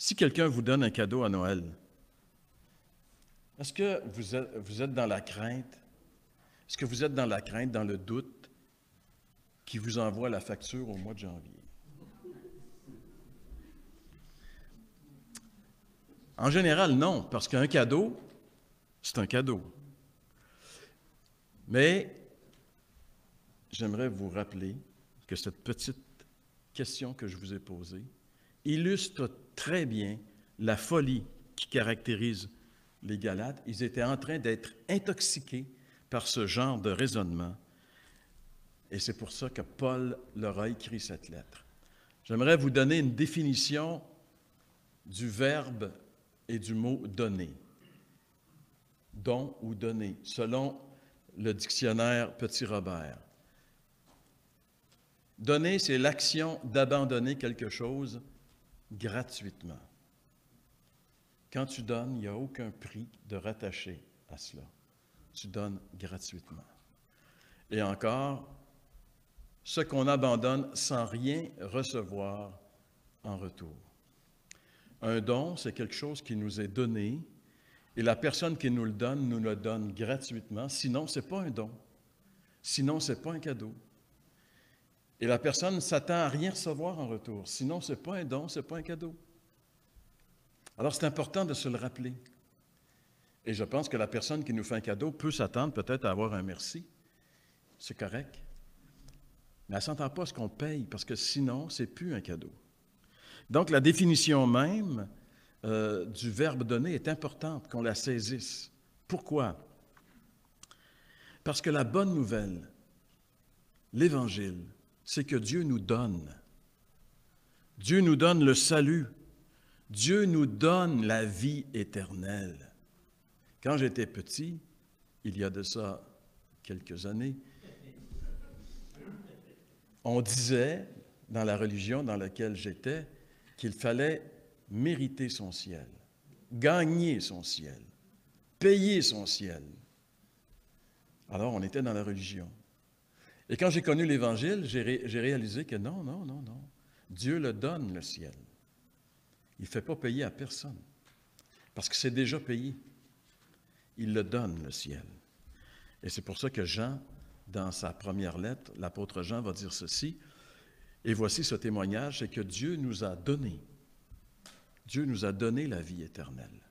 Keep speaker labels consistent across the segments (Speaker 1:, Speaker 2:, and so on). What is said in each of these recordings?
Speaker 1: Si quelqu'un vous donne un cadeau à Noël, est-ce que vous êtes dans la crainte? Est-ce que vous êtes dans la crainte, dans le doute, qui vous envoie la facture au mois de janvier? En général, non, parce qu'un cadeau, c'est un cadeau. Mais j'aimerais vous rappeler que cette petite question que je vous ai posée illustre très bien la folie qui caractérise les Galates. Ils étaient en train d'être intoxiqués par ce genre de raisonnement. Et c'est pour ça que Paul leur a écrit cette lettre. J'aimerais vous donner une définition du verbe et du mot « donner ». Don ou donner, selon le dictionnaire Petit Robert. Donner, c'est l'action d'abandonner quelque chose gratuitement. Quand tu donnes, il n'y a aucun prix de rattaché à cela. Tu donnes gratuitement. Et encore, ce qu'on abandonne sans rien recevoir en retour. Un don, c'est quelque chose qui nous est donné et la personne qui nous le donne gratuitement. Sinon, ce n'est pas un don. Sinon, ce n'est pas un cadeau. Et la personne ne s'attend à rien recevoir en retour. Sinon, ce n'est pas un don, ce n'est pas un cadeau. Alors, c'est important de se le rappeler. Et je pense que la personne qui nous fait un cadeau peut s'attendre peut-être à avoir un merci. C'est correct. Mais elle ne s'entend pas à ce qu'on paye, parce que sinon, ce n'est plus un cadeau. Donc, la définition même du verbe donner est importante, qu'on la saisisse. Pourquoi? Parce que la bonne nouvelle, l'Évangile, c'est que Dieu nous donne. Dieu nous donne le salut. Dieu nous donne la vie éternelle. Quand j'étais petit, il y a de ça quelques années, on disait, dans la religion dans laquelle j'étais, qu'il fallait mériter son ciel, gagner son ciel, payer son ciel. Alors, on était dans la religion. Et quand j'ai connu l'Évangile, j'ai réalisé que non. Dieu le donne, le ciel. Il ne fait pas payer à personne, parce que c'est déjà payé. Il le donne, le ciel. Et c'est pour ça que Jean, dans sa première lettre, l'apôtre Jean va dire ceci, et voici ce témoignage, c'est que Dieu nous a donné la vie éternelle.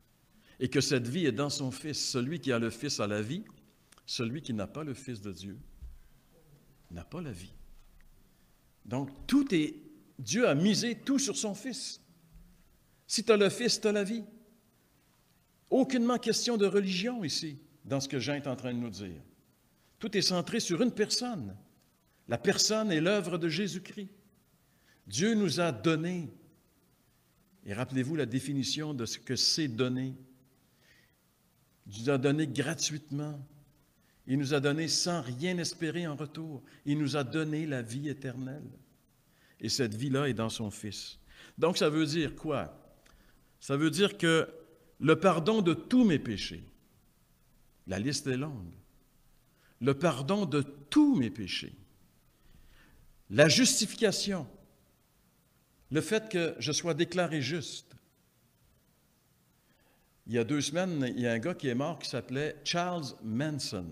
Speaker 1: Et que cette vie est dans son Fils. Celui qui a le Fils a la vie, celui qui n'a pas le Fils de Dieu n'a pas la vie. Donc, Dieu a misé tout sur son Fils. Si tu as le Fils, tu as la vie. Aucunement question de religion ici, dans ce que Jean est en train de nous dire. Tout est centré sur une personne. La personne est l'œuvre de Jésus-Christ. Dieu nous a donné. Et rappelez-vous la définition de ce que c'est donner. Il nous a donné gratuitement. Il nous a donné sans rien espérer en retour. Il nous a donné la vie éternelle. Et cette vie-là est dans son Fils. Donc, ça veut dire quoi? Ça veut dire que le pardon de tous mes péchés, la liste est longue, le pardon de tous mes péchés, la justification, le fait que je sois déclaré juste. Il y a 2 semaines, il y a un gars qui est mort qui s'appelait Charles Manson.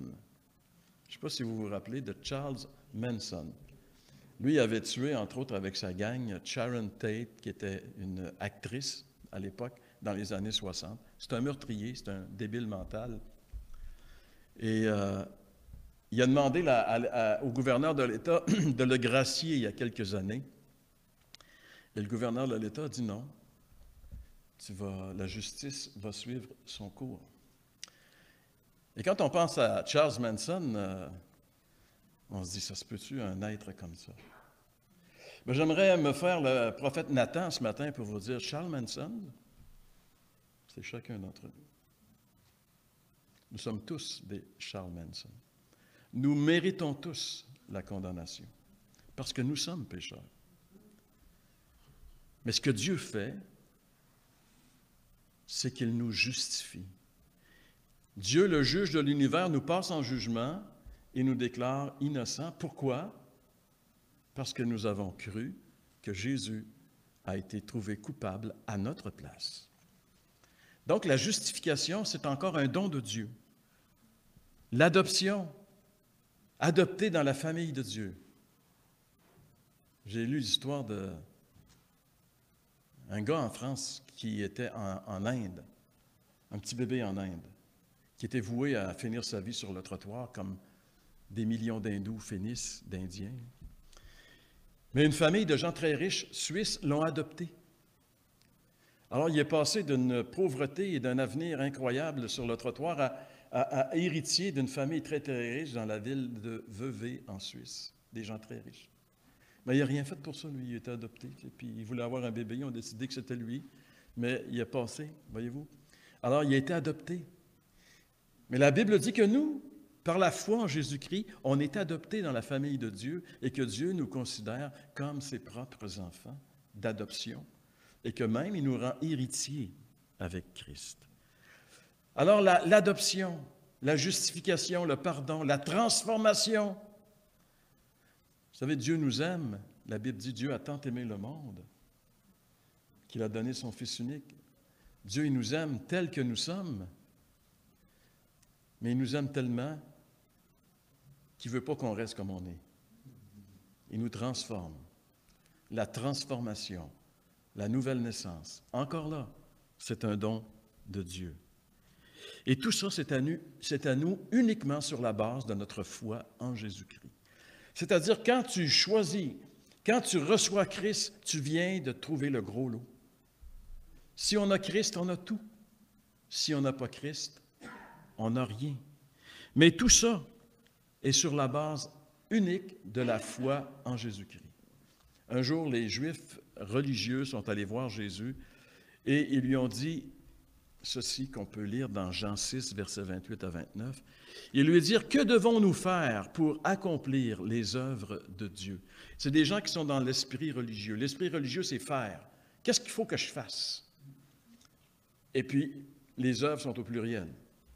Speaker 1: Je ne sais pas si vous vous rappelez de Charles Manson. Lui avait tué, entre autres avec sa gang, Sharon Tate, qui était une actrice à l'époque, dans les années 60. C'est un meurtrier, c'est un débile mental. Et il a demandé au gouverneur de l'État de le gracier il y a quelques années. Et le gouverneur de l'État a dit non, la justice va suivre son cours. Et quand on pense à Charles Manson, on se dit, ça se peut-tu un être comme ça? Ben, j'aimerais me faire le prophète Nathan ce matin pour vous dire, Charles Manson, c'est chacun d'entre nous. Nous sommes tous des Charles Manson. Nous méritons tous la condamnation, parce que nous sommes pécheurs. Mais ce que Dieu fait, c'est qu'il nous justifie. Dieu, le juge de l'univers, nous passe en jugement et nous déclare innocents. Pourquoi? Parce que nous avons cru que Jésus a été trouvé coupable à notre place. Donc la justification, c'est encore un don de Dieu. L'adoption, adopté dans la famille de Dieu. J'ai lu l'histoire d'un gars en France qui était en Inde, un petit bébé en Inde, qui était voué à finir sa vie sur le trottoir comme des millions d'Hindous finissent, d'Indiens. Mais une famille de gens très riches, suisses, l'ont adopté. Alors, il est passé d'une pauvreté et d'un avenir incroyable sur le trottoir à héritier d'une famille très, très riche dans la ville de Vevey, en Suisse. Des gens très riches. Mais il n'a rien fait pour ça, lui. Il a été adopté. Puis il voulait avoir un bébé. Ils ont décidé que c'était lui. Mais il est passé, voyez-vous. Alors, il a été adopté. Mais la Bible dit que nous, par la foi en Jésus-Christ, on est adoptés dans la famille de Dieu et que Dieu nous considère comme ses propres enfants d'adoption et que même il nous rend héritiers avec Christ. Alors l'adoption, la justification, le pardon, la transformation. Vous savez, Dieu nous aime. La Bible dit Dieu a tant aimé le monde qu'il a donné son Fils unique. Dieu, il nous aime tel que nous sommes, mais il nous aime tellement qu'il ne veut pas qu'on reste comme on est. Il nous transforme. La transformation, la nouvelle naissance, encore là, c'est un don de Dieu. Et tout ça, c'est à nous uniquement sur la base de notre foi en Jésus-Christ. C'est-à-dire, quand tu choisis, quand tu reçois Christ, tu viens de trouver le gros lot. Si on a Christ, on a tout. Si on n'a pas Christ, on n'a rien. Mais tout ça est sur la base unique de la foi en Jésus-Christ. Un jour, les Juifs religieux sont allés voir Jésus et ils lui ont dit ceci qu'on peut lire dans Jean 6, versets 28 à 29. Ils lui dirent, « Que devons-nous faire pour accomplir les œuvres de Dieu? » C'est des gens qui sont dans l'esprit religieux. L'esprit religieux, c'est faire. Qu'est-ce qu'il faut que je fasse? Et puis, les œuvres sont au pluriel.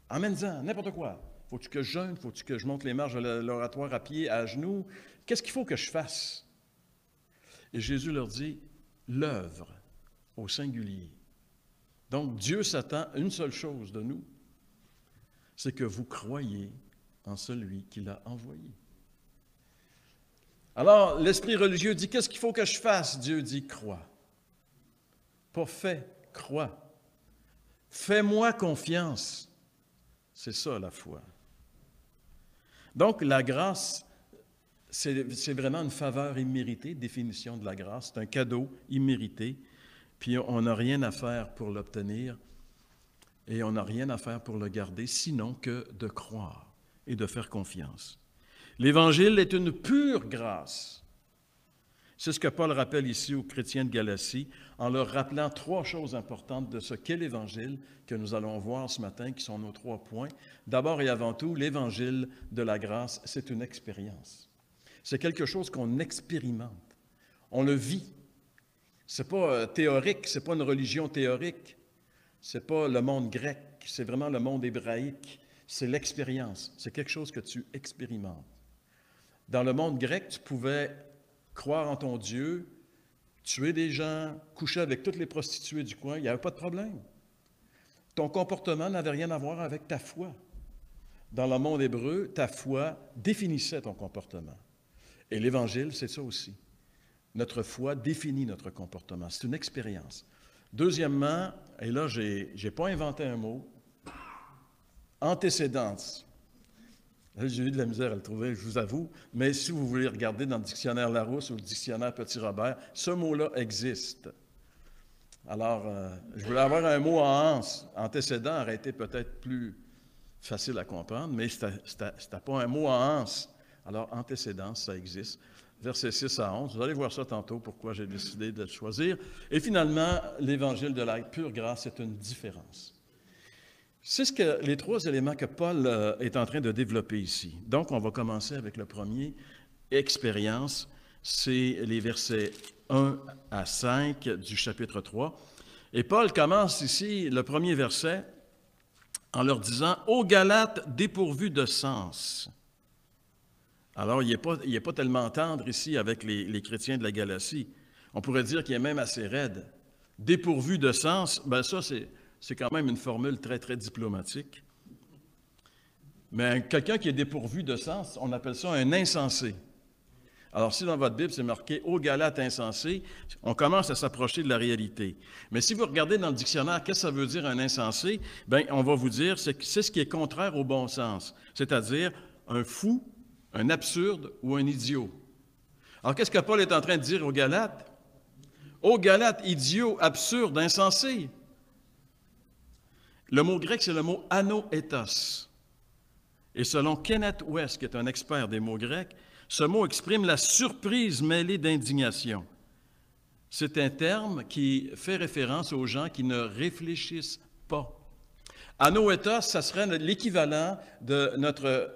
Speaker 1: Emmène-en, n'importe quoi. Faut-tu que je jeûne? Faut-tu que je monte les marches de l'oratoire à pied, à genoux? Qu'est-ce qu'il faut que je fasse? Et Jésus leur dit, l'œuvre au singulier. Donc, Dieu s'attend à une seule chose de nous, c'est que vous croyez en celui qui l'a envoyé. Alors, l'esprit religieux dit, qu'est-ce qu'il faut que je fasse? Dieu dit, crois. Pas fais, crois. Fais-moi confiance. C'est ça, la foi. Donc, la grâce, c'est vraiment une faveur imméritée, définition de la grâce. C'est un cadeau immérité, puis on n'a rien à faire pour l'obtenir et on n'a rien à faire pour le garder, sinon que de croire et de faire confiance. L'Évangile est une pure grâce. C'est ce que Paul rappelle ici aux chrétiens de Galatie, en leur rappelant trois choses importantes de ce qu'est l'Évangile, que nous allons voir ce matin, qui sont nos 3 points. D'abord et avant tout, l'Évangile de la grâce, c'est une expérience. C'est quelque chose qu'on expérimente. On le vit. Ce n'est pas théorique, ce n'est pas une religion théorique. Ce n'est pas le monde grec, c'est vraiment le monde hébraïque. C'est l'expérience. C'est quelque chose que tu expérimentes. Dans le monde grec, tu pouvais croire en ton Dieu, tuer des gens, coucher avec toutes les prostituées du coin, il n'y avait pas de problème. Ton comportement n'avait rien à voir avec ta foi. Dans le monde hébreu, ta foi définissait ton comportement. Et l'Évangile, c'est ça aussi. Notre foi définit notre comportement. C'est une expérience. Deuxièmement, et là, je n'ai pas inventé un mot, antécédence. J'ai eu de la misère à le trouver, je vous avoue, mais si vous voulez regarder dans le dictionnaire Larousse ou le dictionnaire Petit-Robert, ce mot-là existe. Alors, je voulais avoir un mot en ans. Antécédent aurait été peut-être plus facile à comprendre, mais ce n'était pas un mot en ans. Alors, antécédence, ça existe. Versets 6 à 11, vous allez voir ça tantôt, pourquoi j'ai décidé de le choisir. Et finalement, l'Évangile de la pure grâce, c'est une différence. C'est les 3 éléments que Paul est en train de développer ici. Donc, on va commencer avec le premier, expérience. C'est les versets 1 à 5 du chapitre 3. Et Paul commence ici le premier verset en leur disant « Ô Galates dépourvus de sens ». Alors, il n'est pas tellement tendre ici avec les chrétiens de la Galatie. On pourrait dire qu'il est même assez raide. Dépourvu de sens, ben ça, c'est quand même une formule très, très diplomatique. Mais quelqu'un qui est dépourvu de sens, on appelle ça un insensé. Alors, si dans votre Bible, c'est marqué « aux Galates insensés », on commence à s'approcher de la réalité. Mais si vous regardez dans le dictionnaire, qu'est-ce que ça veut dire un insensé? Bien, on va vous dire, c'est ce qui est contraire au bon sens, c'est-à-dire un fou, un absurde ou un idiot. Alors, qu'est-ce que Paul est en train de dire aux Galates? Aux Galates, idiot, absurde, insensé. Le mot grec, c'est le mot anoétos. Et selon Kenneth West, qui est un expert des mots grecs, ce mot exprime la surprise mêlée d'indignation. C'est un terme qui fait référence aux gens qui ne réfléchissent pas. Anoétos, ça serait l'équivalent de notre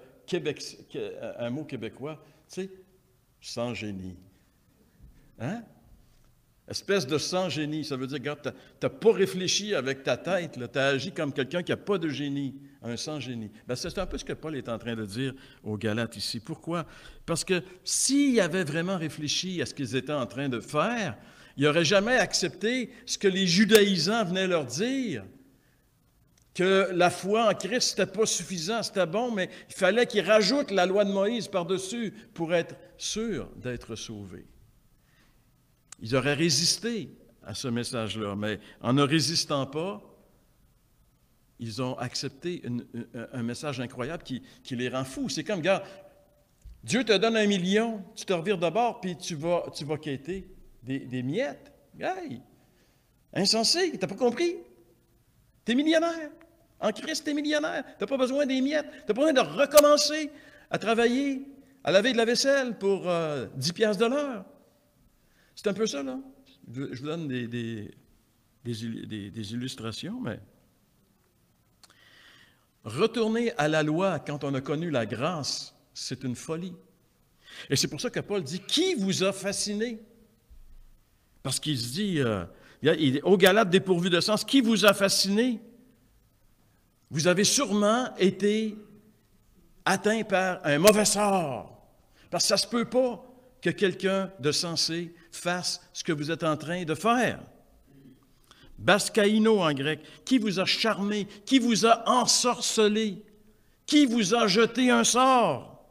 Speaker 1: un mot québécois, tu sais, sans génie. Hein? Espèce de sans génie, ça veut dire, regarde, tu n'as pas réfléchi avec ta tête, tu as agi comme quelqu'un qui n'a pas de génie, un sans génie. Bien, c'est un peu ce que Paul est en train de dire aux Galates ici. Pourquoi? Parce que s'ils avaient vraiment réfléchi à ce qu'ils étaient en train de faire, ils n'auraient jamais accepté ce que les judaïsants venaient leur dire, que la foi en Christ, ce n'était pas suffisant, c'était bon, mais il fallait qu'ils rajoutent la loi de Moïse par-dessus pour être sûrs d'être sauvés. Ils auraient résisté à ce message-là, mais en ne résistant pas, ils ont accepté un message incroyable qui les rend fous. C'est comme, regarde, Dieu te donne 1 million, tu te revires de bord, puis tu vas quêter des miettes. Hey! Insensé, tu n'as pas compris? Tu es millionnaire. En Christ, tu es millionnaire. Tu n'as pas besoin des miettes. Tu n'as pas besoin de recommencer à travailler, à laver de la vaisselle pour 10 piastres de l'heure. C'est un peu ça, là. Je vous donne des illustrations, mais retourner à la loi quand on a connu la grâce, c'est une folie. Et c'est pour ça que Paul dit « Qui vous a fasciné? » Parce qu'il se dit, aux Galates dépourvus de sens, « Qui vous a fasciné? » Vous avez sûrement été atteint par un mauvais sort, parce que ça ne se peut pas que quelqu'un de sensé fasse ce que vous êtes en train de faire. Baskaino en grec, qui vous a charmé, qui vous a ensorcelé, qui vous a jeté un sort.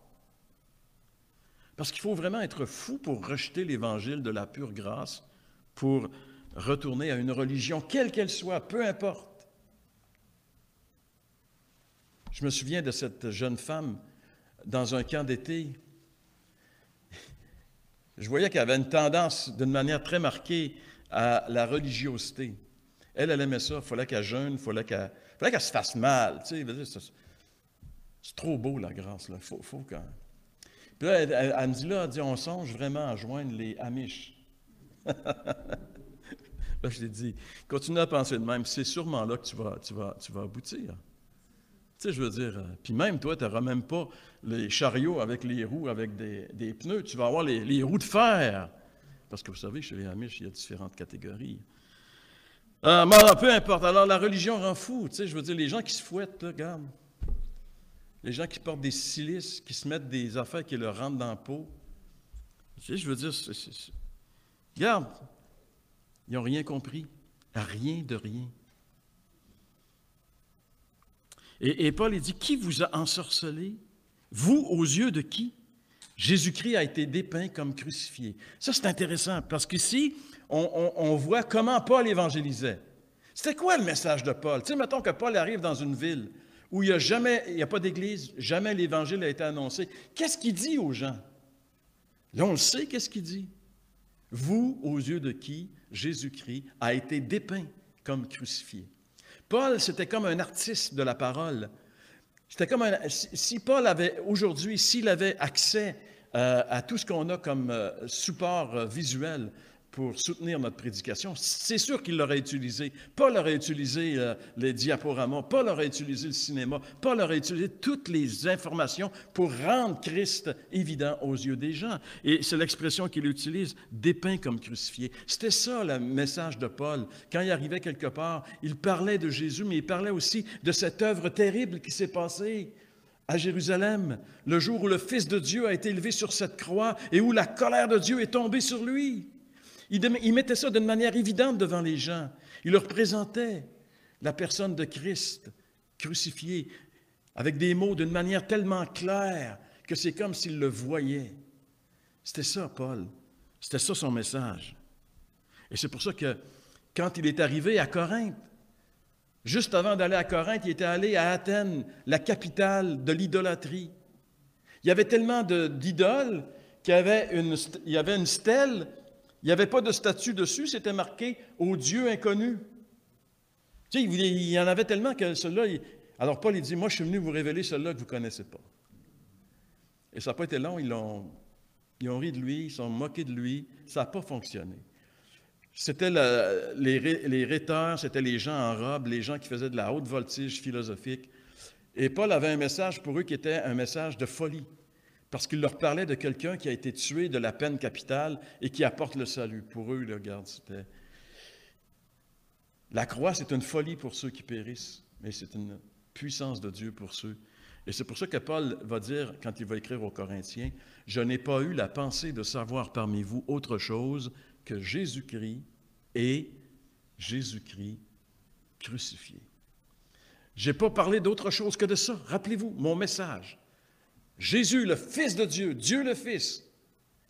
Speaker 1: Parce qu'il faut vraiment être fou pour rejeter l'évangile de la pure grâce, pour retourner à une religion, quelle qu'elle soit, peu importe. Je me souviens de cette jeune femme dans un camp d'été. Je voyais qu'elle avait une tendance, d'une manière très marquée, à la religiosité. Elle aimait ça. Il fallait qu'elle jeûne, il fallait qu'elle se fasse mal. Tu sais, c'est trop beau, la grâce. Là. Faut quand... Puis là, elle me dit, là, on songe vraiment à joindre les Amish. Là, je lui ai dit, continue à penser de même. C'est sûrement là que tu vas aboutir. Tu sais, je veux dire, puis même toi, tu n'auras même pas les chariots avec les roues, avec des pneus. Tu vas avoir les roues de fer. Parce que vous savez, chez les Amish, il y a différentes catégories. Mais peu importe. Alors, la religion rend fou. Tu sais, je veux dire, les gens qui se fouettent, là, regarde. Les gens qui portent des silices, qui se mettent des affaires qui leur rentrent dans la peau. Tu sais, je veux dire, regarde, ils n'ont rien compris. Rien de rien. Et Paul, il dit, qui vous a ensorcelé? Vous, aux yeux de qui? Jésus-Christ a été dépeint comme crucifié. Ça, c'est intéressant, parce qu'ici, on voit comment Paul évangélisait. C'était quoi le message de Paul? Tu sais, mettons que Paul arrive dans une ville où il n'y a pas d'église, jamais l'évangile a été annoncé. Qu'est-ce qu'il dit aux gens? Là, on le sait, qu'est-ce qu'il dit? Vous, aux yeux de qui Jésus-Christ a été dépeint comme crucifié. Paul, c'était comme un artiste de la parole. C'était comme si Paul avait, aujourd'hui, s'il avait accès à tout ce qu'on a comme support visuel pour soutenir notre prédication, c'est sûr qu'il l'aurait utilisé. Paul aurait utilisé les diaporamas, Paul aurait utilisé le cinéma, Paul aurait utilisé toutes les informations pour rendre Christ évident aux yeux des gens. Et c'est l'expression qu'il utilise, dépeint comme crucifié. C'était ça le message de Paul. Quand il arrivait quelque part, il parlait de Jésus, mais il parlait aussi de cette œuvre terrible qui s'est passée à Jérusalem, le jour où le Fils de Dieu a été élevé sur cette croix et où la colère de Dieu est tombée sur lui. Il mettait ça d'une manière évidente devant les gens. Il leur présentait la personne de Christ crucifié avec des mots d'une manière tellement claire que c'est comme s'il le voyait. C'était ça, Paul. C'était ça son message. Et c'est pour ça que quand il est arrivé à Corinthe, juste avant d'aller à Corinthe, il était allé à Athènes, la capitale de l'idolâtrie. Il y avait tellement d'idoles qu'il y avait une stèle, il n'y avait pas de statue dessus, c'était marqué « Au Dieu inconnu ». Tu sais, il y en avait tellement que celui-là... Alors Paul, il dit « Moi, je suis venu vous révéler celui-là que vous ne connaissez pas ». Et ça n'a pas été long, ils ont ri de lui, ils se sont moqués de lui, ça n'a pas fonctionné. C'était les rhéteurs, c'était les gens en robe, les gens qui faisaient de la haute voltige philosophique. Et Paul avait un message pour eux qui était un message de folie, parce qu'il leur parlait de quelqu'un qui a été tué de la peine capitale et qui apporte le salut. Pour eux, là, regarde, c'était... La croix, c'est une folie pour ceux qui périssent, mais c'est une puissance de Dieu pour ceux. Et c'est pour ça que Paul va dire, quand il va écrire aux Corinthiens, « Je n'ai pas eu la pensée de savoir parmi vous autre chose que Jésus-Christ et Jésus-Christ crucifié. » Je n'ai pas parlé d'autre chose que de ça. Rappelez-vous, mon message. Jésus, le Fils de Dieu, Dieu le Fils,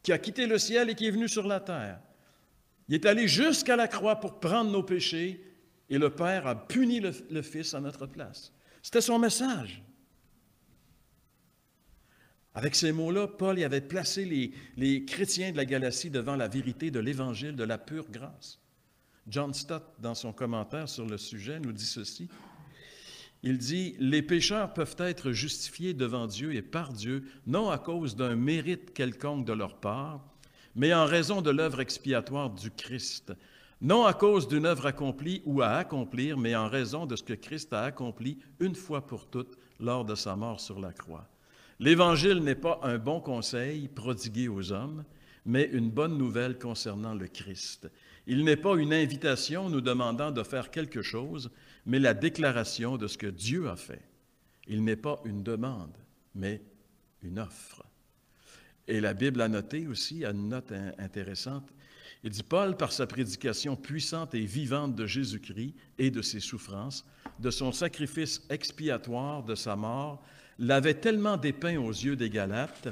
Speaker 1: qui a quitté le ciel et qui est venu sur la terre. Il est allé jusqu'à la croix pour prendre nos péchés et le Père a puni le Fils à notre place. C'était son message. Avec ces mots-là, Paul y avait placé les chrétiens de la Galatie devant la vérité de l'Évangile de la pure grâce. John Stott, dans son commentaire sur le sujet, nous dit ceci. Il dit « Les pécheurs peuvent être justifiés devant Dieu et par Dieu, non à cause d'un mérite quelconque de leur part, mais en raison de l'œuvre expiatoire du Christ, non à cause d'une œuvre accomplie ou à accomplir, mais en raison de ce que Christ a accompli une fois pour toutes lors de sa mort sur la croix. L'Évangile n'est pas un bon conseil prodigué aux hommes, mais une bonne nouvelle concernant le Christ. Il n'est pas une invitation nous demandant de faire quelque chose, mais la déclaration de ce que Dieu a fait. Il n'est pas une demande, mais une offre. » Et la Bible a noté aussi, a une note intéressante, il dit « Paul, par sa prédication puissante et vivante de Jésus-Christ et de ses souffrances, de son sacrifice expiatoire, de sa mort, l'avait tellement dépeint aux yeux des Galates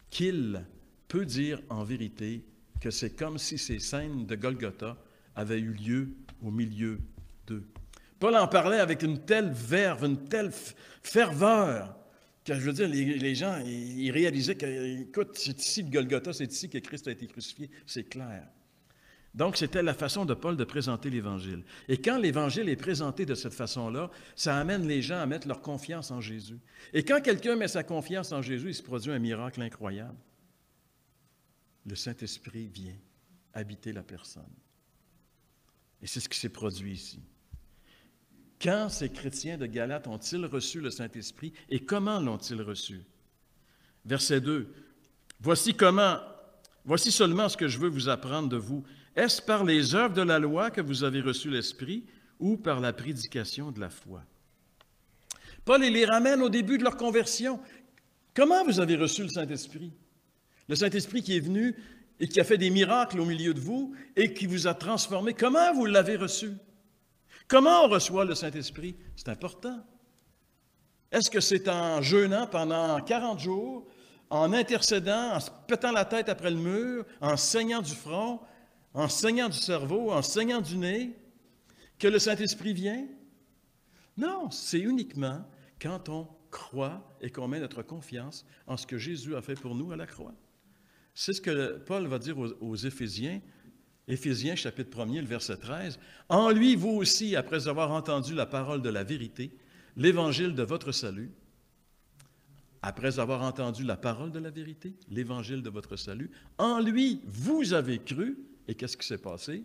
Speaker 1: qu'il peut dire en vérité que c'est comme si ces scènes de Golgotha avaient eu lieu au milieu d'eux. » Paul en parlait avec une telle verve, une telle ferveur, que je veux dire, les gens, ils réalisaient que, écoute, c'est ici le Golgotha, c'est ici que Christ a été crucifié, c'est clair. Donc, c'était la façon de Paul de présenter l'Évangile. Et quand l'Évangile est présenté de cette façon-là, ça amène les gens à mettre leur confiance en Jésus. Et quand quelqu'un met sa confiance en Jésus, il se produit un miracle incroyable. Le Saint-Esprit vient habiter la personne. Et c'est ce qui s'est produit ici. Quand ces chrétiens de Galate ont-ils reçu le Saint-Esprit et comment l'ont-ils reçu? Verset 2. Voici seulement ce que je veux vous apprendre de vous. Est-ce par les œuvres de la loi que vous avez reçu l'Esprit ou par la prédication de la foi? Paul il les ramène au début de leur conversion. Comment vous avez reçu le Saint-Esprit? Le Saint-Esprit qui est venu et qui a fait des miracles au milieu de vous et qui vous a transformé. Comment vous l'avez reçu? Comment on reçoit le Saint-Esprit? C'est important. Est-ce que c'est en jeûnant pendant 40 jours, en intercédant, en se pétant la tête après le mur, en saignant du front, en saignant du cerveau, en saignant du nez, que le Saint-Esprit vient? Non, c'est uniquement quand on croit et qu'on met notre confiance en ce que Jésus a fait pour nous à la croix. C'est ce que Paul va dire aux Éphésiens, Éphésiens chapitre 1er, le verset 13. « En lui, vous aussi, après avoir entendu la parole de la vérité, l'évangile de votre salut, après avoir entendu la parole de la vérité, l'évangile de votre salut, en lui, vous avez cru, et qu'est-ce qui s'est passé?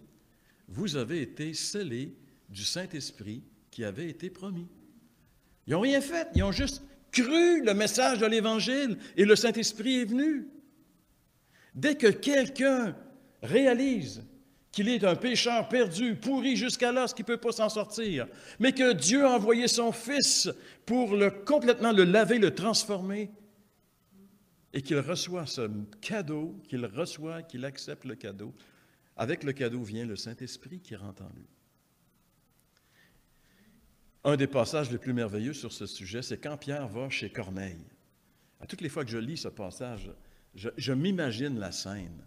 Speaker 1: Vous avez été scellés du Saint-Esprit qui avait été promis. » Ils n'ont rien fait, ils ont juste cru le message de l'Évangile et le Saint-Esprit est venu. Dès que quelqu'un réalise qu'il est un pécheur perdu, pourri jusqu'à l'os, qui ne peut pas s'en sortir, mais que Dieu a envoyé son Fils pour complètement le laver, le transformer, et qu'il reçoit ce cadeau, qu'il accepte le cadeau, Avec le cadeau vient le Saint-Esprit qui rentre en lui. Un des passages les plus merveilleux sur ce sujet, c'est quand Pierre va chez Corneille. À toutes les fois que je lis ce passage, je m'imagine la scène.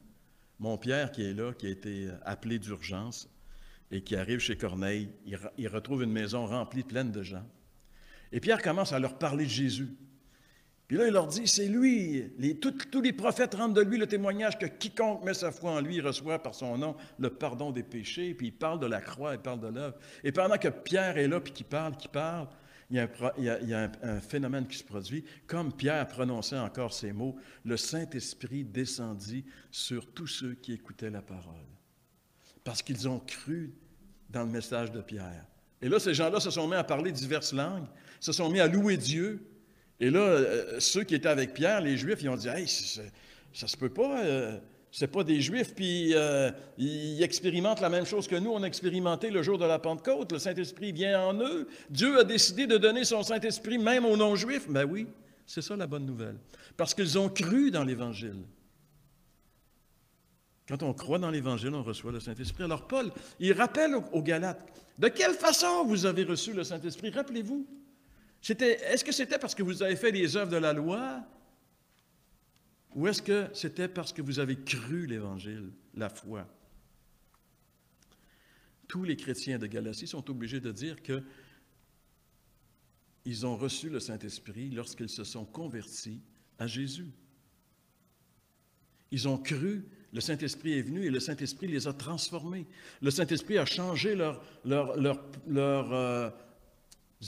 Speaker 1: Mon Pierre qui est là, qui a été appelé d'urgence et qui arrive chez Corneille, il retrouve une maison remplie, pleine de gens. Et Pierre commence à leur parler de Jésus. Puis là, il leur dit, c'est lui, tous les prophètes rendent de lui le témoignage que quiconque met sa foi en lui reçoit par son nom le pardon des péchés. Puis il parle de la croix, il parle de l'œuvre. Et pendant que Pierre est là, puis qu'il parle, il y a un phénomène qui se produit. Comme Pierre prononçait encore ces mots, le Saint-Esprit descendit sur tous ceux qui écoutaient la parole. Parce qu'ils ont cru dans le message de Pierre. Et là, ces gens-là se sont mis à parler diverses langues, se sont mis à louer Dieu. Et là, ceux qui étaient avec Pierre, les Juifs, ils ont dit « Hey, ça se peut pas, c'est pas des Juifs, puis ils expérimentent la même chose que nous, on a expérimenté le jour de la Pentecôte, le Saint-Esprit vient en eux. Dieu a décidé de donner son Saint-Esprit même aux non-Juifs. » Ben oui, c'est ça la bonne nouvelle. Parce qu'ils ont cru dans l'Évangile. Quand on croit dans l'Évangile, on reçoit le Saint-Esprit. Alors Paul, il rappelle aux Galates, de quelle façon vous avez reçu le Saint-Esprit? Rappelez-vous. Est-ce que c'était parce que vous avez fait les œuvres de la loi? Ou est-ce que c'était parce que vous avez cru l'Évangile, la foi? Tous les chrétiens de Galatie sont obligés de dire qu'ils ont reçu le Saint-Esprit lorsqu'ils se sont convertis à Jésus. Ils ont cru, le Saint-Esprit est venu et le Saint-Esprit les a transformés. Le Saint-Esprit a changé leurs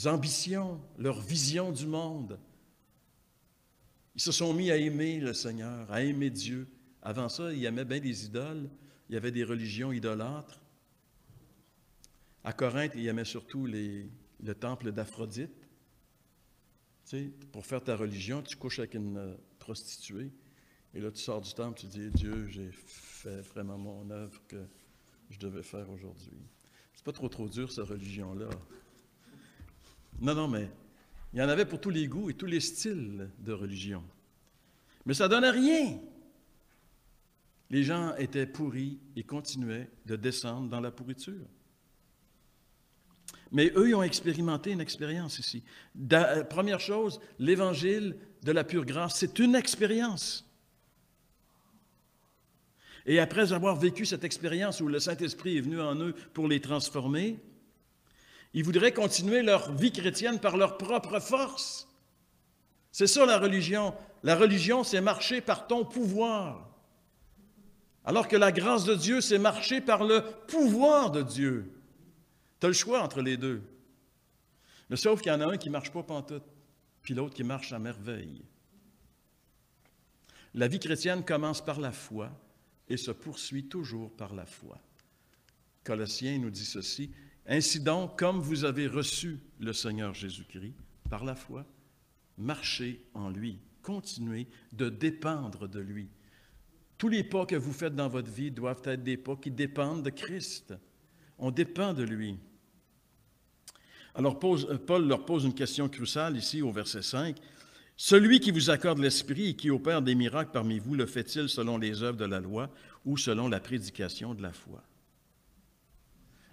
Speaker 1: ambitions, leur vision du monde. Ils se sont mis à aimer le Seigneur, à aimer Dieu. Avant ça, ils aimaient bien des idoles. Il y avait des religions idolâtres. À Corinthe, ils aimaient surtout le temple d'Aphrodite. Tu sais, pour faire ta religion, tu couches avec une prostituée. Et là, tu sors du temple, tu dis, Dieu, j'ai fait vraiment mon œuvre que je devais faire aujourd'hui. C'est pas trop dur, cette religion-là. Non, mais il y en avait pour tous les goûts et tous les styles de religion. Mais ça ne donnait rien. Les gens étaient pourris et continuaient de descendre dans la pourriture. Mais eux, ils ont expérimenté une expérience ici. Première chose, l'Évangile de la pure grâce, c'est une expérience. Et après avoir vécu cette expérience où le Saint-Esprit est venu en eux pour les transformer, ils voudraient continuer leur vie chrétienne par leur propre force. C'est ça la religion. La religion, c'est marcher par ton pouvoir. Alors que la grâce de Dieu, c'est marcher par le pouvoir de Dieu. Tu as le choix entre les deux. Mais sauf qu'il y en a un qui ne marche pas pantoute, puis l'autre qui marche à merveille. La vie chrétienne commence par la foi et se poursuit toujours par la foi. Colossiens nous dit ceci, « Ainsi donc, comme vous avez reçu le Seigneur Jésus-Christ par la foi, marchez en lui, continuez de dépendre de lui. » Tous les pas que vous faites dans votre vie doivent être des pas qui dépendent de Christ. On dépend de lui. Alors, Paul leur pose une question cruciale ici au verset 5. « Celui qui vous accorde l'Esprit et qui opère des miracles parmi vous, le fait-il selon les œuvres de la loi ou selon la prédication de la foi? »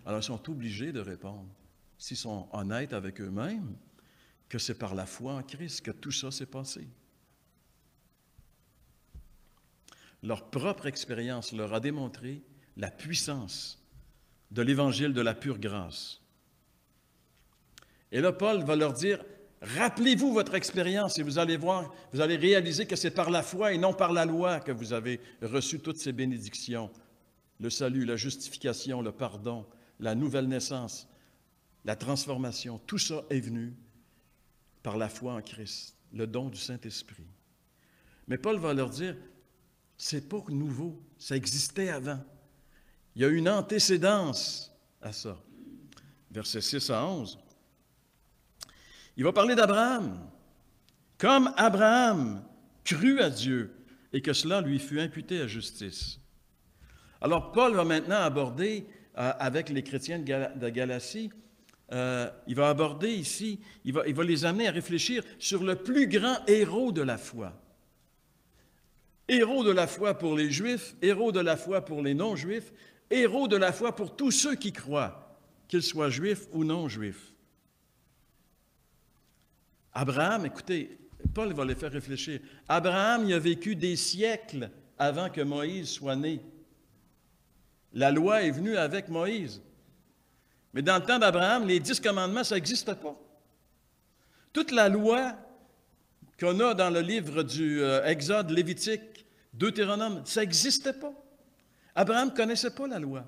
Speaker 1: Alors, ils sont obligés de répondre, s'ils sont honnêtes avec eux-mêmes, que c'est par la foi en Christ que tout ça s'est passé. Leur propre expérience leur a démontré la puissance de l'Évangile de la pure grâce. Et là, Paul va leur dire, rappelez-vous votre expérience et vous allez voir, vous allez réaliser que c'est par la foi et non par la loi que vous avez reçu toutes ces bénédictions. Le salut, la justification, le pardon, la nouvelle naissance, la transformation, tout ça est venu par la foi en Christ, le don du Saint-Esprit. Mais Paul va leur dire, c'est pas nouveau, ça existait avant. Il y a une antécédence à ça. Versets 6 à 11. Il va parler d'Abraham. Comme Abraham crut à Dieu et que cela lui fut imputé à justice. Alors, Paul va maintenant aborder, avec les chrétiens de Galatie, il va aborder ici, il va les amener à réfléchir sur le plus grand héros de la foi. Héros de la foi pour les Juifs, héros de la foi pour les non-Juifs, héros de la foi pour tous ceux qui croient, qu'ils soient juifs ou non-juifs. Abraham, écoutez, Paul va les faire réfléchir. Abraham, il a vécu des siècles avant que Moïse soit né. La loi est venue avec Moïse. Mais dans le temps d'Abraham, les 10 commandements, ça n'existait pas. Toute la loi qu'on a dans le livre du Exode, Lévitique, Deutéronome, ça n'existait pas. Abraham ne connaissait pas la loi.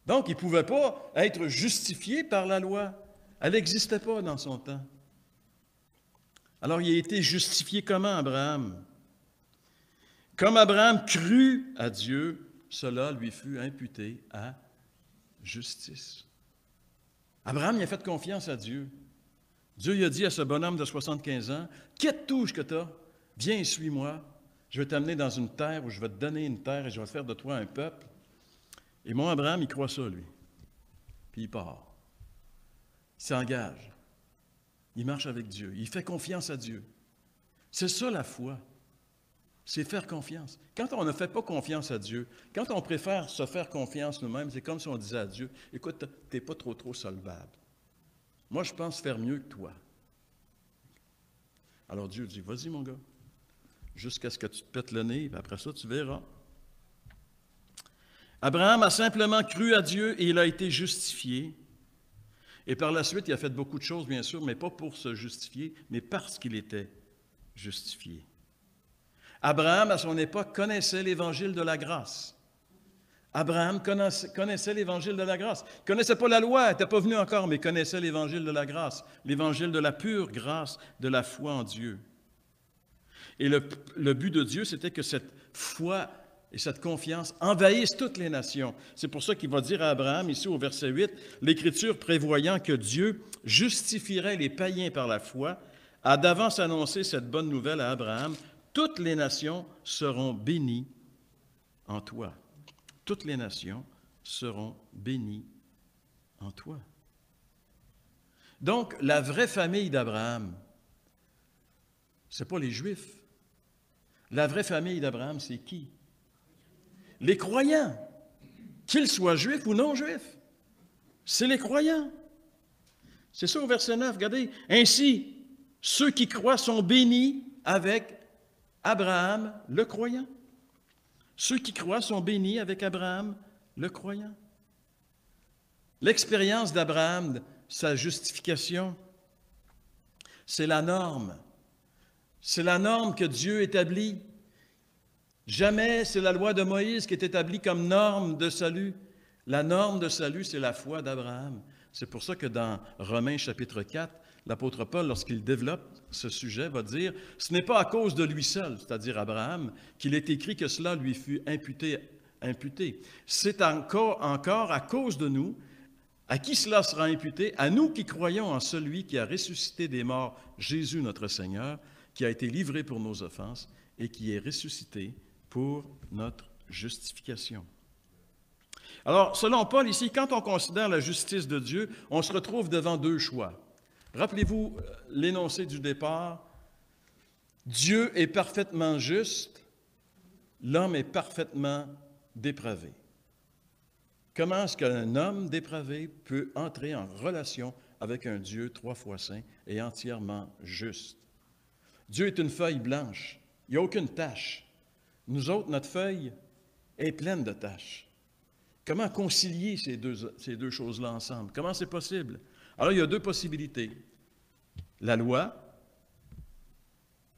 Speaker 1: Donc, il ne pouvait pas être justifié par la loi. Elle n'existait pas dans son temps. Alors, il a été justifié comment, Abraham? Comme Abraham crut à Dieu, cela lui fut imputé à justice. Abraham, il a fait confiance à Dieu. Dieu lui a dit à ce bonhomme de 75 ans, « Quitte tout ce que tu as, viens et suis-moi. Je vais t'amener dans une terre où je vais te donner une terre et je vais faire de toi un peuple. » Et mon Abraham, il croit ça, lui. Puis il part. Il s'engage. Il marche avec Dieu. Il fait confiance à Dieu. C'est ça la foi. C'est faire confiance. Quand on ne fait pas confiance à Dieu, quand on préfère se faire confiance nous-mêmes, c'est comme si on disait à Dieu, « Écoute, tu n'es pas trop solvable. Moi, je pense faire mieux que toi. » Alors Dieu dit, « Vas-y, mon gars, jusqu'à ce que tu te pètes le nez, et après ça, tu verras. » Abraham a simplement cru à Dieu et il a été justifié. Et par la suite, il a fait beaucoup de choses, bien sûr, mais pas pour se justifier, mais parce qu'il était justifié. Abraham, à son époque, connaissait l'évangile de la grâce. Abraham connaissait l'évangile de la grâce. Il ne connaissait pas la loi, il n'était pas venu encore, mais il connaissait l'évangile de la grâce, l'évangile de la pure grâce, de la foi en Dieu. Et le but de Dieu, c'était que cette foi et cette confiance envahissent toutes les nations. C'est pour ça qu'il va dire à Abraham, ici au verset 8, « L'Écriture prévoyant que Dieu justifierait les païens par la foi, a d'avance annoncé cette bonne nouvelle à Abraham, « Toutes les nations seront bénies en toi. » Toutes les nations seront bénies en toi. Donc, la vraie famille d'Abraham, ce n'est pas les Juifs. La vraie famille d'Abraham, c'est qui? Les croyants, qu'ils soient juifs ou non juifs. C'est les croyants. C'est ça au verset 9, regardez. « Ainsi, ceux qui croient sont bénis avec Abraham, le croyant. » Ceux qui croient sont bénis avec Abraham, le croyant. L'expérience d'Abraham, sa justification, c'est la norme. C'est la norme que Dieu établit. Jamais c'est la loi de Moïse qui est établie comme norme de salut. La norme de salut, c'est la foi d'Abraham. C'est pour ça que dans Romains chapitre 4, l'apôtre Paul, lorsqu'il développe ce sujet, va dire « Ce n'est pas à cause de lui seul, c'est-à-dire Abraham, qu'il est écrit que cela lui fut imputé. C'est encore à cause de nous. À qui cela sera imputé? À nous qui croyons en celui qui a ressuscité des morts, Jésus notre Seigneur, qui a été livré pour nos offenses et qui est ressuscité pour notre justification. » Alors, selon Paul, ici, quand on considère la justice de Dieu, on se retrouve devant deux choix. Rappelez-vous l'énoncé du départ. Dieu est parfaitement juste, l'homme est parfaitement dépravé. Comment est-ce qu'un homme dépravé peut entrer en relation avec un Dieu 3 fois saint et entièrement juste? Dieu est une feuille blanche, il n'y a aucune tache. Nous autres, notre feuille est pleine de taches. Comment concilier ces deux choses-là ensemble? Comment c'est possible? Alors, il y a deux possibilités. La loi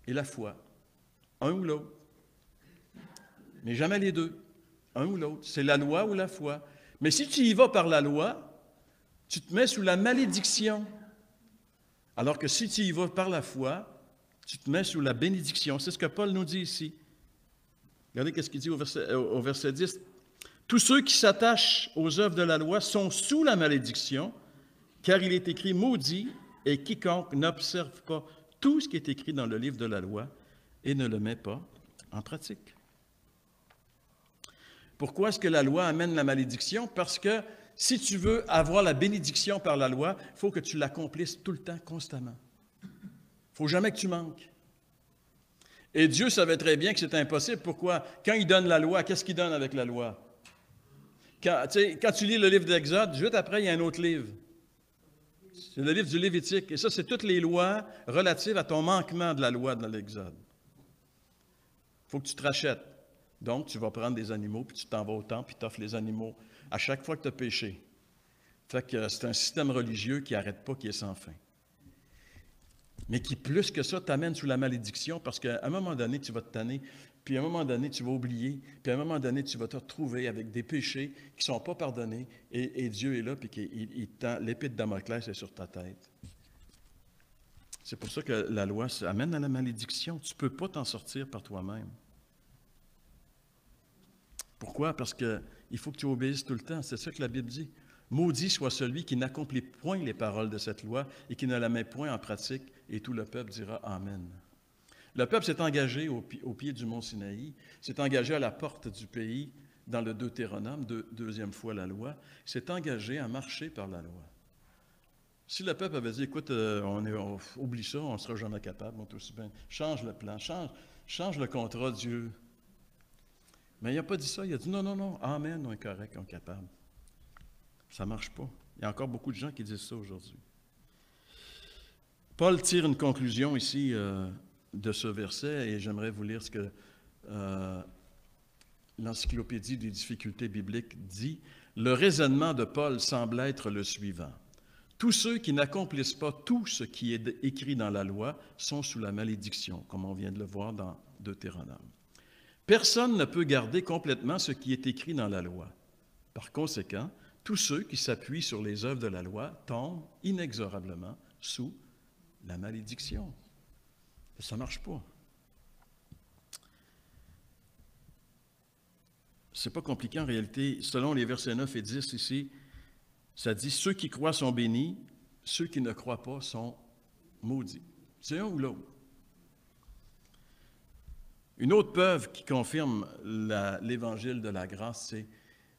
Speaker 1: et la foi. Un ou l'autre. Mais jamais les deux. Un ou l'autre. C'est la loi ou la foi. Mais si tu y vas par la loi, tu te mets sous la malédiction. Alors que si tu y vas par la foi, tu te mets sous la bénédiction. C'est ce que Paul nous dit ici. Regardez ce qu'il dit au verset 10. Tous ceux qui s'attachent aux œuvres de la loi sont sous la malédiction, car il est écrit « Maudit est quiconque n'observe pas tout ce qui est écrit dans le livre de la loi et ne le met pas en pratique. » Pourquoi est-ce que la loi amène la malédiction? Parce que si tu veux avoir la bénédiction par la loi, il faut que tu l'accomplisses tout le temps, constamment. Il ne faut jamais que tu manques. Et Dieu savait très bien que c'était impossible. Pourquoi? Quand il donne la loi, qu'est-ce qu'il donne avec la loi? Quand tu lis le livre d'Exode, juste après, il y a un autre livre. C'est le livre du Lévitique. Et ça, c'est toutes les lois relatives à ton manquement de la loi dans l'Exode. Il faut que tu te rachètes. Donc, tu vas prendre des animaux, puis tu t'en vas au temple, puis tu offres les animaux à chaque fois que tu as péché. Fait que c'est un système religieux qui n'arrête pas, qui est sans fin. Mais qui, plus que ça, t'amène sous la malédiction, parce qu'à un moment donné, tu vas te tanner, puis à un moment donné, tu vas oublier, puis à un moment donné, tu vas te retrouver avec des péchés qui ne sont pas pardonnés, et Dieu est là, puis il tend, l'épée de Damoclès est sur ta tête. C'est pour ça que la loi amène à la malédiction. Tu ne peux pas t'en sortir par toi-même. Pourquoi? Parce qu'il faut que tu obéisses tout le temps. C'est ça que la Bible dit. Maudit soit celui qui n'accomplit point les paroles de cette loi et qui ne la met point en pratique, et tout le peuple dira Amen. Le peuple s'est engagé au pied du mont Sinaï, s'est engagé à la porte du pays dans le Deutéronome, deuxième fois la loi, s'est engagé à marcher par la loi. Si le peuple avait dit, écoute, oublie ça, on ne sera jamais capable, on est aussi bien, change le plan, change le contrat, Dieu. Mais il n'a pas dit ça, il a dit non, Amen, on est correct, on est capable. Ça ne marche pas. Il y a encore beaucoup de gens qui disent ça aujourd'hui. Paul tire une conclusion ici de ce verset, et j'aimerais vous lire ce que l'Encyclopédie des difficultés bibliques dit. Le raisonnement de Paul semble être le suivant. Tous ceux qui n'accomplissent pas tout ce qui est écrit dans la loi sont sous la malédiction, comme on vient de le voir dans Deutéronome. Personne ne peut garder complètement ce qui est écrit dans la loi. Par conséquent, tous ceux qui s'appuient sur les œuvres de la loi tombent inexorablement sous la malédiction. Ça ne marche pas. Ce n'est pas compliqué en réalité. Selon les versets 9 et 10 ici, ça dit « Ceux qui croient sont bénis, ceux qui ne croient pas sont maudits. » C'est un ou l'autre. Une autre preuve qui confirme l'évangile de la grâce, c'est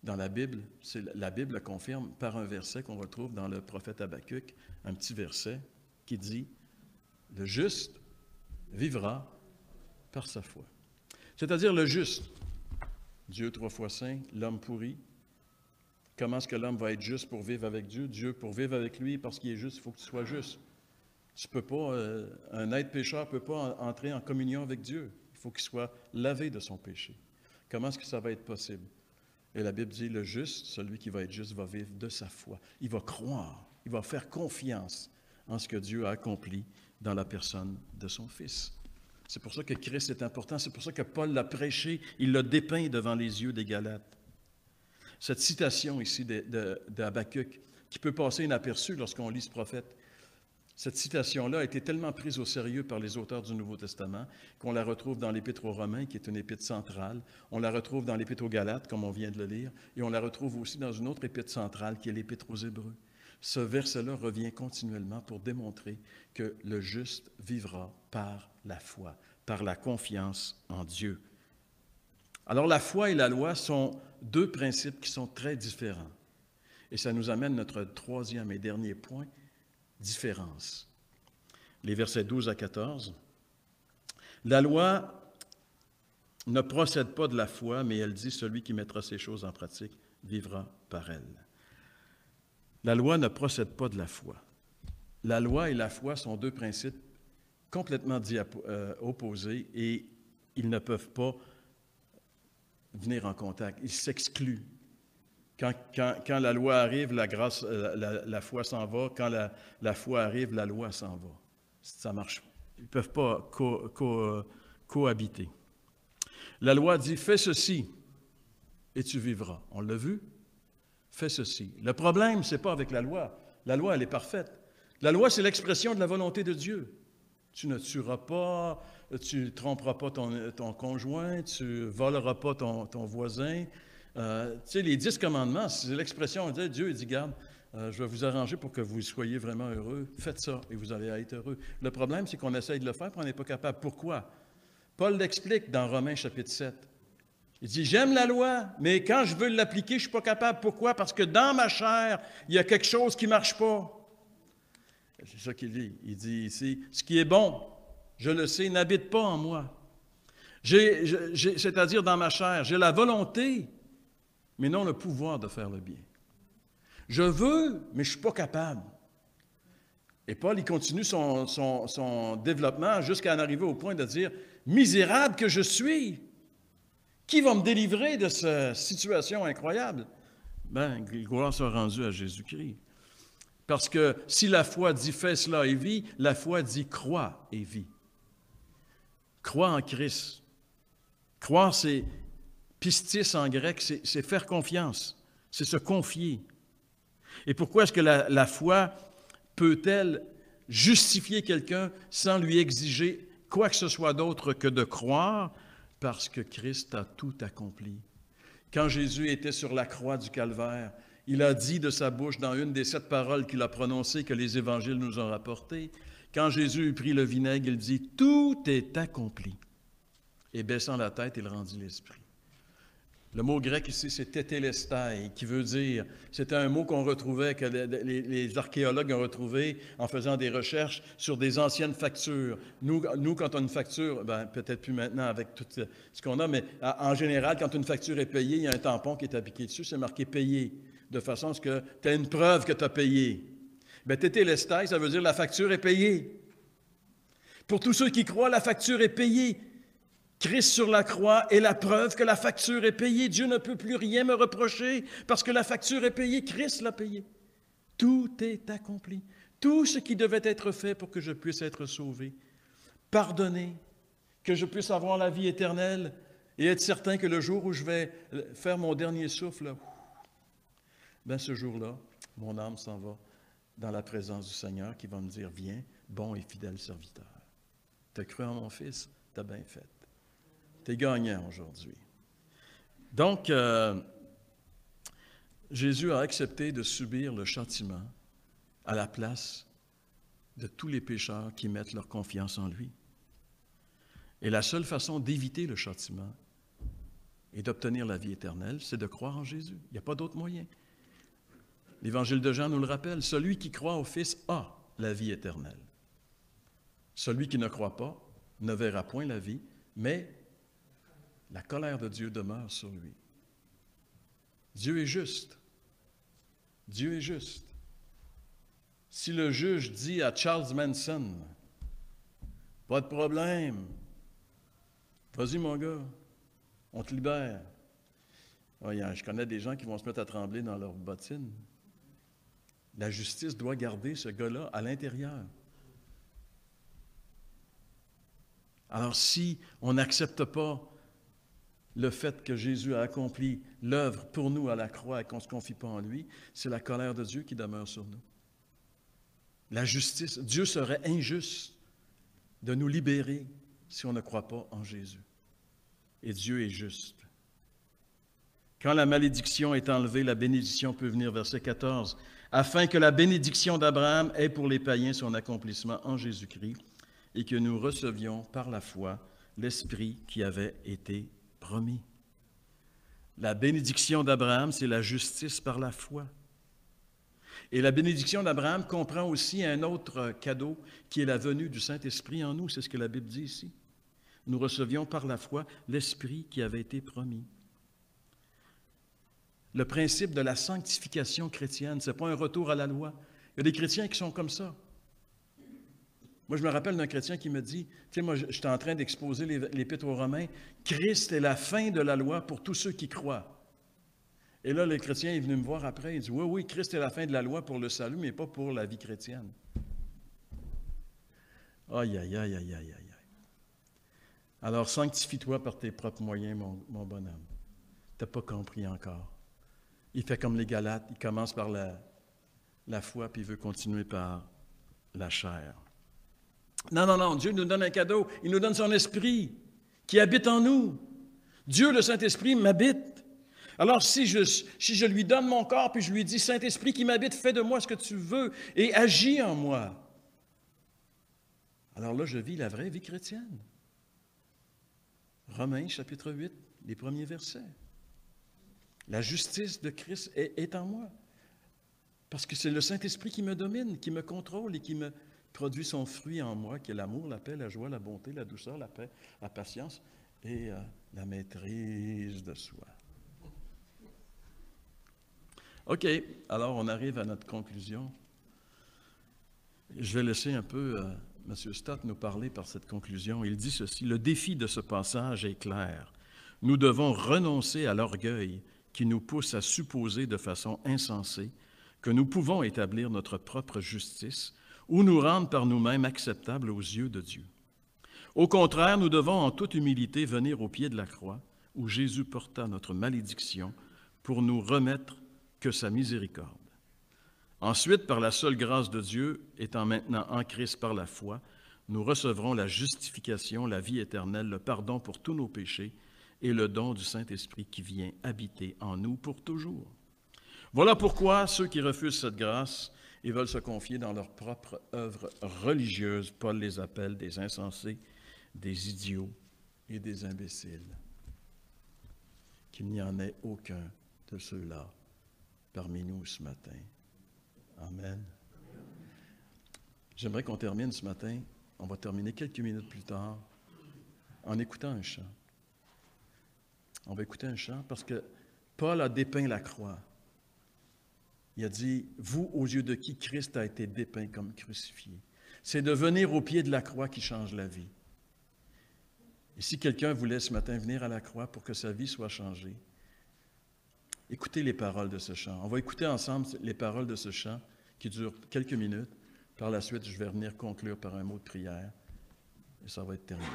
Speaker 1: dans la Bible. La Bible le confirme par un verset qu'on retrouve dans le prophète Habakkuk, un petit verset qui dit « Le juste vivra par sa foi. » C'est-à-dire le juste. Dieu 3 fois saint, l'homme pourri. Comment est-ce que l'homme va être juste pour vivre avec Dieu? Dieu, pour vivre avec lui, parce qu'il est juste, il faut que tu sois juste. Tu peux pas, un être pécheur ne peut pas entrer en communion avec Dieu. Il faut qu'il soit lavé de son péché. Comment est-ce que ça va être possible? Et la Bible dit, le juste, celui qui va être juste, va vivre de sa foi. Il va croire, il va faire confiance en ce que Dieu a accompli dans la personne de son Fils. C'est pour ça que Christ est important, c'est pour ça que Paul l'a prêché, il l'a dépeint devant les yeux des Galates. Cette citation ici d'Habakkuk, qui peut passer inaperçue lorsqu'on lit ce prophète, cette citation-là a été tellement prise au sérieux par les auteurs du Nouveau Testament qu'on la retrouve dans l'Épître aux Romains, qui est une épître centrale. On la retrouve dans l'Épître aux Galates, comme on vient de le lire, et on la retrouve aussi dans une autre épître centrale, qui est l'Épître aux Hébreux. Ce verset-là revient continuellement pour démontrer que le juste vivra par la foi, par la confiance en Dieu. Alors la foi et la loi sont deux principes qui sont très différents. Et ça nous amène à notre troisième et dernier point, différence. Les versets 12 à 14. La loi ne procède pas de la foi, mais elle dit, celui qui mettra ces choses en pratique vivra par elle. La loi ne procède pas de la foi. La loi et la foi sont deux principes complètement opposés et ils ne peuvent pas venir en contact. Ils s'excluent. Quand la loi arrive, la grâce, la foi s'en va. Quand la foi arrive, la loi s'en va. Ça marche. Ils ne peuvent pas cohabiter. La loi dit, fais ceci et tu vivras. On l'a vu? Fais ceci. Le problème, ce n'est pas avec la loi. La loi, elle est parfaite. La loi, c'est l'expression de la volonté de Dieu. Tu ne tueras pas, tu ne tromperas pas ton conjoint, tu ne voleras pas ton voisin. Tu sais, les 10 commandements, c'est l'expression de Dieu. Il dit, garde, je vais vous arranger pour que vous soyez vraiment heureux. Faites ça et vous allez être heureux. Le problème, c'est qu'on essaye de le faire et on n'est pas capable. Pourquoi? Paul l'explique dans Romains chapitre 7. Il dit, j'aime la loi, mais quand je veux l'appliquer, je ne suis pas capable. Pourquoi? Parce que dans ma chair, il y a quelque chose qui ne marche pas. C'est ça qu'il dit. Il dit ici, ce qui est bon, je le sais, n'habite pas en moi. C'est-à-dire dans ma chair, j'ai la volonté, mais non le pouvoir de faire le bien. Je veux, mais je ne suis pas capable. Et Paul, il continue son développement jusqu'à en arriver au point de dire, « Misérable que je suis! Qui va me délivrer de cette situation incroyable? » Ben, gloire soit rendue à Jésus-Christ. Parce que si la foi dit « fais cela et vis », la foi dit « crois et vis ». Crois en Christ. Croire, c'est pistis en grec, c'est faire confiance, c'est se confier. Et pourquoi est-ce que la foi peut-elle justifier quelqu'un sans lui exiger quoi que ce soit d'autre que de croire? Parce que Christ a tout accompli. Quand Jésus était sur la croix du Calvaire, il a dit de sa bouche, dans une des 7 paroles qu'il a prononcées, que les évangiles nous ont rapportées, quand Jésus eut pris le vinaigre, il dit « Tout est accompli ». Et baissant la tête, il rendit l'esprit. Le mot grec ici, c'est tétélestai, qui veut dire, c'était un mot qu'on retrouvait, que les archéologues ont retrouvé en faisant des recherches sur des anciennes factures. Nous quand on a une facture, ben, peut-être plus maintenant avec tout ce qu'on a, mais en général, quand une facture est payée, il y a un tampon qui est appliqué dessus, c'est marqué « payé », de façon à ce que tu as une preuve que tu as payé. Bien, tétélestai, ça veut dire la facture est payée. Pour tous ceux qui croient, la facture est payée. Christ sur la croix est la preuve que la facture est payée. Dieu ne peut plus rien me reprocher parce que la facture est payée. Christ l'a payée. Tout est accompli. Tout ce qui devait être fait pour que je puisse être sauvé, pardonné, que je puisse avoir la vie éternelle et être certain que le jour où je vais faire mon dernier souffle, ben ce jour-là, mon âme s'en va dans la présence du Seigneur qui va me dire, viens, bon et fidèle serviteur. Tu as cru en mon Fils, tu as bien fait. Tu es gagnant aujourd'hui. Donc, Jésus a accepté de subir le châtiment à la place de tous les pécheurs qui mettent leur confiance en lui. Et la seule façon d'éviter le châtiment et d'obtenir la vie éternelle, c'est de croire en Jésus. Il n'y a pas d'autre moyen. L'Évangile de Jean nous le rappelle, celui qui croit au Fils a la vie éternelle. Celui qui ne croit pas ne verra point la vie, mais la colère de Dieu demeure sur lui. Dieu est juste. Dieu est juste. Si le juge dit à Charles Manson, « Pas de problème, vas-y mon gars, on te libère. » Je connais des gens qui vont se mettre à trembler dans leurs bottines. La justice doit garder ce gars-là à l'intérieur. Alors si on n'accepte pas le fait que Jésus a accompli l'œuvre pour nous à la croix et qu'on ne se confie pas en lui, c'est la colère de Dieu qui demeure sur nous. La justice, Dieu serait injuste de nous libérer si on ne croit pas en Jésus. Et Dieu est juste. Quand la malédiction est enlevée, la bénédiction peut venir, verset 14, afin que la bénédiction d'Abraham ait pour les païens son accomplissement en Jésus-Christ et que nous recevions par la foi l'Esprit qui avait été promis. La bénédiction d'Abraham, c'est la justice par la foi. Et la bénédiction d'Abraham comprend aussi un autre cadeau qui est la venue du Saint-Esprit en nous. C'est ce que la Bible dit ici. Nous recevions par la foi l'Esprit qui avait été promis. Le principe de la sanctification chrétienne, ce n'est pas un retour à la loi. Il y a des chrétiens qui sont comme ça. Moi, je me rappelle d'un chrétien qui me dit, tu sais, moi, j'étais en train d'exposer l'Épître aux Romains, Christ est la fin de la loi pour tous ceux qui croient. Et là, le chrétien est venu me voir après, il dit, oui, oui, Christ est la fin de la loi pour le salut, mais pas pour la vie chrétienne. Aïe, aïe, aïe, aïe, aïe, aïe. Alors, sanctifie-toi par tes propres moyens, mon bonhomme. Tu n'as pas compris encore. Il fait comme les Galates, il commence par la foi, puis il veut continuer par la chair. Non, non, non, Dieu nous donne un cadeau. Il nous donne son esprit qui habite en nous. Dieu, le Saint-Esprit, m'habite. Alors, si je lui donne mon corps, puis je lui dis, Saint-Esprit qui m'habite, fais de moi ce que tu veux et agis en moi. Alors là, je vis la vraie vie chrétienne. Romains, chapitre 8, les premiers versets. La justice de Christ est en moi. Parce que c'est le Saint-Esprit qui me domine, qui me contrôle et qui me produit son fruit en moi, qui est l'amour, la paix, la joie, la bonté, la douceur, la paix, la patience. et la maîtrise de soi. OK, alors on arrive à notre conclusion. Je vais laisser un peu M. Stott nous parler par cette conclusion. Il dit ceci: le défi de ce passage est clair. Nous devons renoncer à l'orgueil qui nous pousse à supposer de façon insensée que nous pouvons établir notre propre justice ou nous rendre par nous-mêmes acceptables aux yeux de Dieu. Au contraire, nous devons en toute humilité venir au pied de la croix où Jésus porta notre malédiction pour nous remettre que sa miséricorde. Ensuite, par la seule grâce de Dieu, étant maintenant en Christ par la foi, nous recevrons la justification, la vie éternelle, le pardon pour tous nos péchés et le don du Saint-Esprit qui vient habiter en nous pour toujours. Voilà pourquoi ceux qui refusent cette grâce et veulent se confier dans leur propre œuvre religieuse, Paul les appelle des insensés, des idiots et des imbéciles. Qu'il n'y en ait aucun de ceux-là parmi nous ce matin. Amen. J'aimerais qu'on termine ce matin, on va terminer quelques minutes plus tard, en écoutant un chant. On va écouter un chant parce que Paul a dépeint la croix. Il a dit, vous, aux yeux de qui Christ a été dépeint comme crucifié. C'est de venir au pied de la croix qui change la vie. Et si quelqu'un voulait ce matin venir à la croix pour que sa vie soit changée, écoutez les paroles de ce chant. On va écouter ensemble les paroles de ce chant qui dure quelques minutes. Par la suite, je vais venir conclure par un mot de prière et ça va être terminé.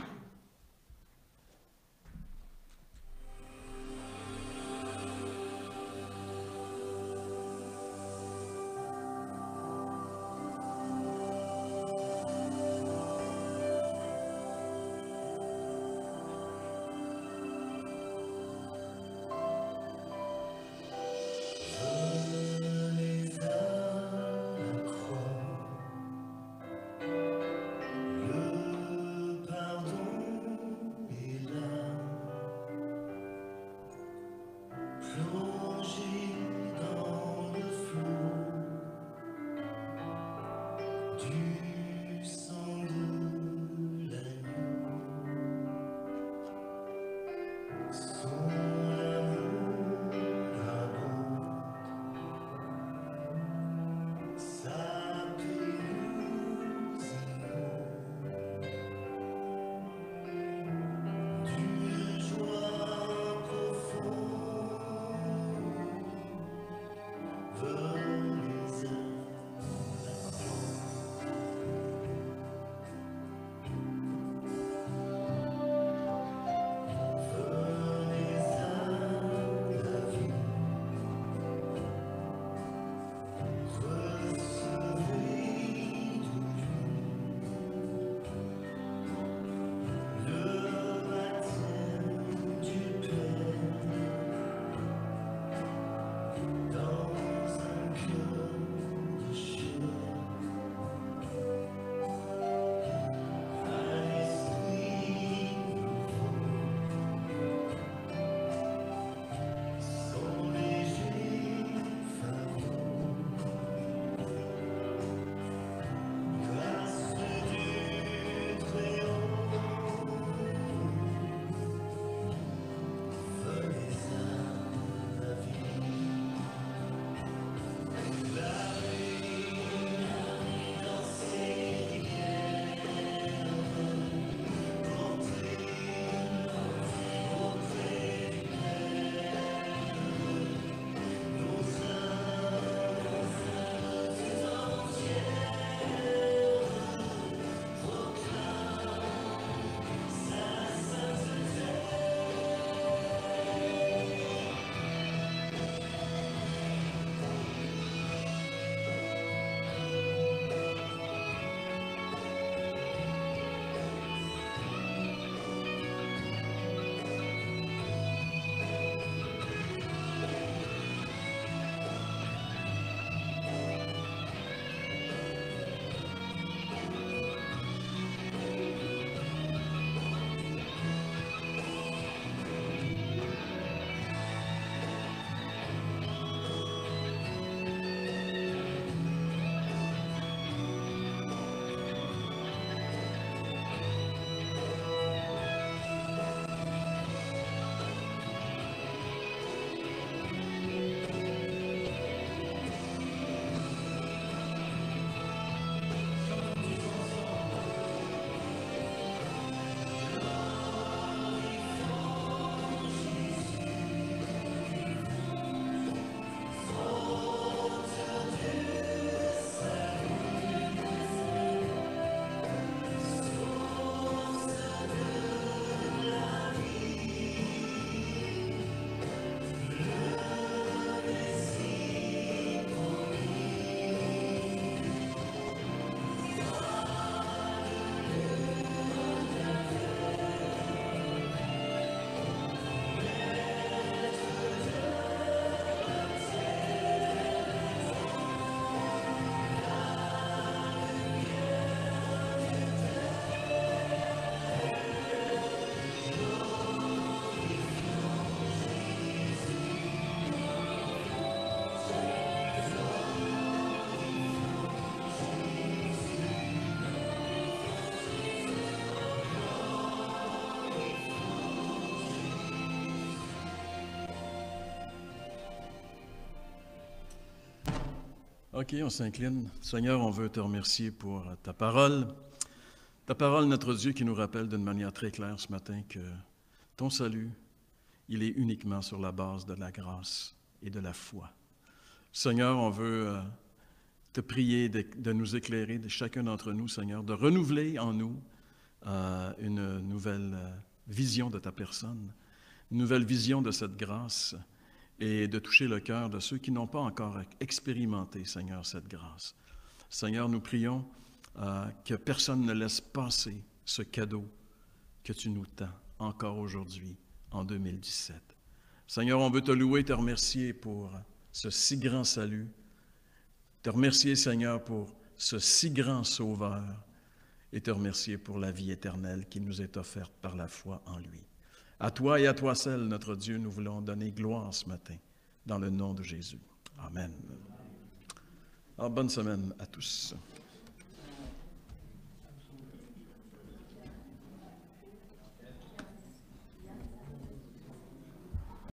Speaker 2: Le pardon
Speaker 1: OK, on s'incline. Seigneur, on veut te remercier pour ta parole. Ta parole, notre Dieu, qui nous rappelle d'une manière très claire ce matin que ton salut, il est uniquement sur la base de la grâce et de la foi. Seigneur, on veut te prier de nous éclairer, de chacun d'entre nous, Seigneur, de renouveler en nous une nouvelle vision de ta personne, une nouvelle vision de cette grâce et de toucher le cœur de ceux qui n'ont pas encore expérimenté, Seigneur, cette grâce. Seigneur, nous prions que personne ne laisse passer ce cadeau que tu nous tends encore aujourd'hui, en 2017. Seigneur, on veut te louer, te remercier pour ce si grand salut, te remercier, Seigneur, pour ce si grand sauveur et te remercier pour la vie éternelle qui nous est offerte par la foi en lui. À toi et à toi seul, notre Dieu, nous voulons donner gloire ce matin, dans le nom de Jésus. Amen. Alors, bonne semaine à tous.